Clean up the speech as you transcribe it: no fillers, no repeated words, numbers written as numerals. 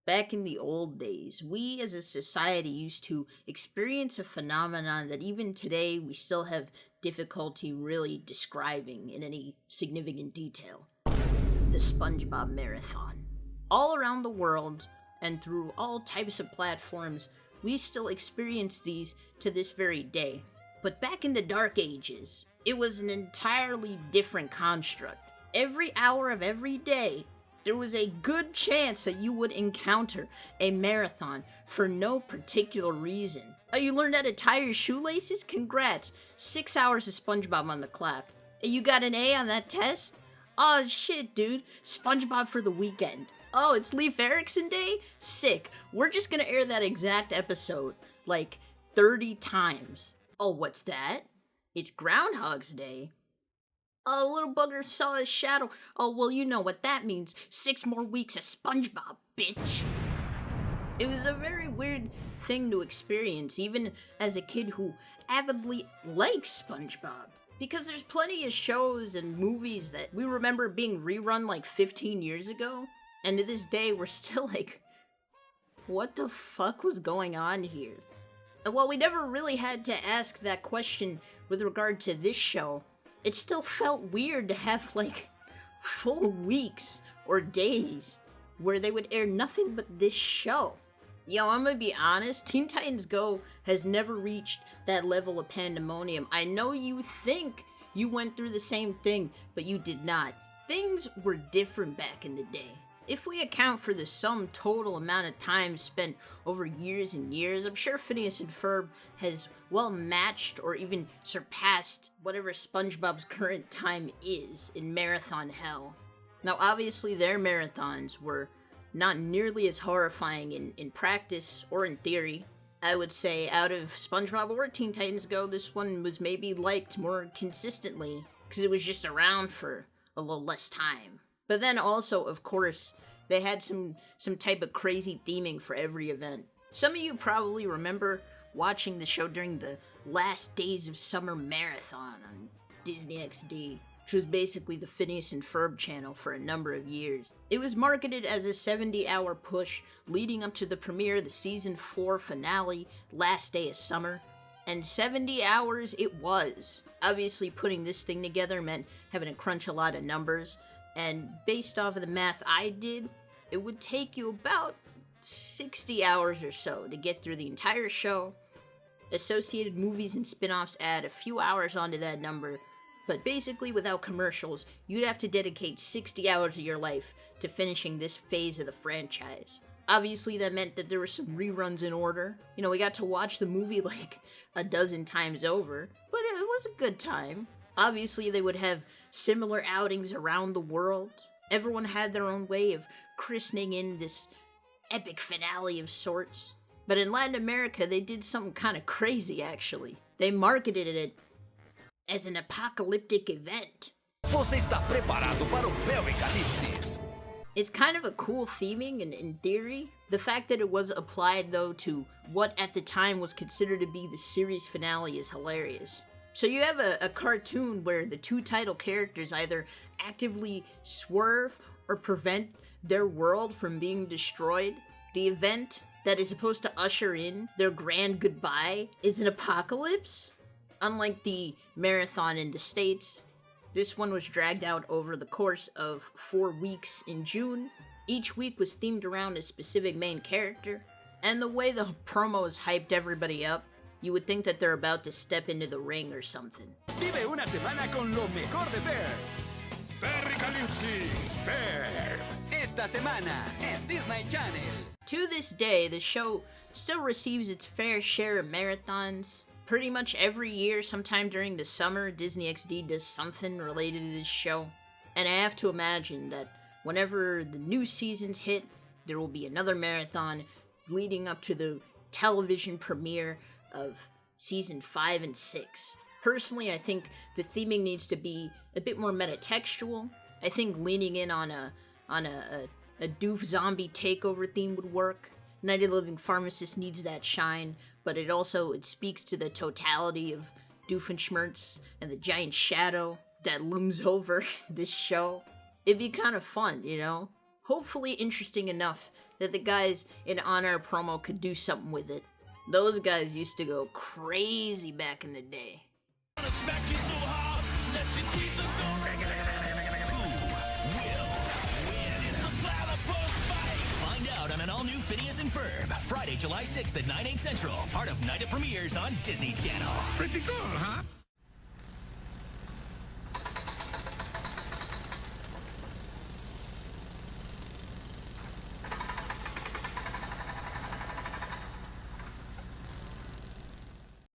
Back in the old days, we as a society used to experience a phenomenon that even today we still have difficulty really describing in any significant detail: the SpongeBob Marathon. All around the world, and through all types of platforms, we still experience these to this very day. But back in the Dark Ages, it was an entirely different construct. Every hour of every day, there was a good chance that you would encounter a marathon for no particular reason. Oh, you learned how to tie your shoelaces? Congrats. 6 hours of SpongeBob on the clock. You got an A on that test? Oh shit, dude. SpongeBob for the weekend. Oh, it's Leif Erikson Day? Sick. We're just gonna air that exact episode like 30 times. Oh, what's that? It's Groundhog's Day. A little bugger saw his shadow. Oh, well, you know what that means. 6 more weeks of SpongeBob, bitch. It was a very weird thing to experience, even as a kid who avidly likes SpongeBob. Because there's plenty of shows and movies that we remember being rerun like 15 years ago, and to this day we're still like, what the fuck was going on here? And while we never really had to ask that question with regard to this show, it still felt weird to have like full weeks or days where they would air nothing but this show. Yo, I'm gonna be honest, Teen Titans Go has never reached that level of pandemonium. I know you think you went through the same thing, but you did not. Things were different back in the day. If we account for the sum total amount of time spent over years and years, I'm sure Phineas and Ferb has well matched or even surpassed whatever SpongeBob's current time is in marathon hell. Now, obviously, their marathons were not nearly as horrifying in practice or in theory. I would say out of SpongeBob or Teen Titans Go, this one was maybe liked more consistently because it was just around for a little less time. But then also, of course, they had some type of crazy theming for every event. Some of you probably remember watching the show during the last days of summer marathon on Disney XD, which was basically the Phineas and Ferb channel for a number of years. It was marketed as a 70-hour push leading up to the premiere of the season 4 finale, Last Day of Summer, and 70 hours it was. Obviously, putting this thing together meant having to crunch a lot of numbers, and based off of the math I did, it would take you about 60 hours or so to get through the entire show. Associated movies and spin-offs add a few hours onto that number, but basically without commercials, you'd have to dedicate 60 hours of your life to finishing this phase of the franchise. Obviously, that meant that there were some reruns in order. You know, we got to watch the movie like a dozen times over, but it was a good time. Obviously, they would have similar outings around the world. Everyone had their own way of christening in this epic finale of sorts. But in Latin America, they did something kind of crazy, actually. They marketed it as an apocalyptic event. Você está preparado para o Pericalipsis? It's kind of a cool theming in theory. The fact that it was applied, though, to what at the time was considered to be the series finale is hilarious. So you have a cartoon where the two title characters either actively swerve or prevent their world from being destroyed. The event that is supposed to usher in their grand goodbye is an apocalypse. Unlike the marathon in the States, this one was dragged out over the course of 4 weeks in June. Each week was themed around a specific main character, and the way the promos hyped everybody up, you would think that they're about to step into the ring or something. Vive una semana con lo mejor de Fair. Pericalipsis Fair. Esta semana en Disney Channel. To this day, the show still receives its fair share of marathons. Pretty much every year, sometime during the summer, Disney XD does something related to this show. And I have to imagine that whenever the new seasons hit, there will be another marathon leading up to the television premiere of season 5 and 6. Personally, I think the theming needs to be a bit more metatextual. I think leaning in on a doof zombie takeover theme would work. Night of the Living Pharmacist needs that shine, but it speaks to the totality of Doofenshmirtz and the giant shadow that looms over this show. It'd be kind of fun, you know? Hopefully interesting enough that the guys in Honor promo could do something with it. Those guys used to go crazy back in the day. Find out on an all-new Phineas and Ferb, Friday, July 6th at 9, 8 Central, part of Night of Premieres on Disney Channel. Pretty cool, huh?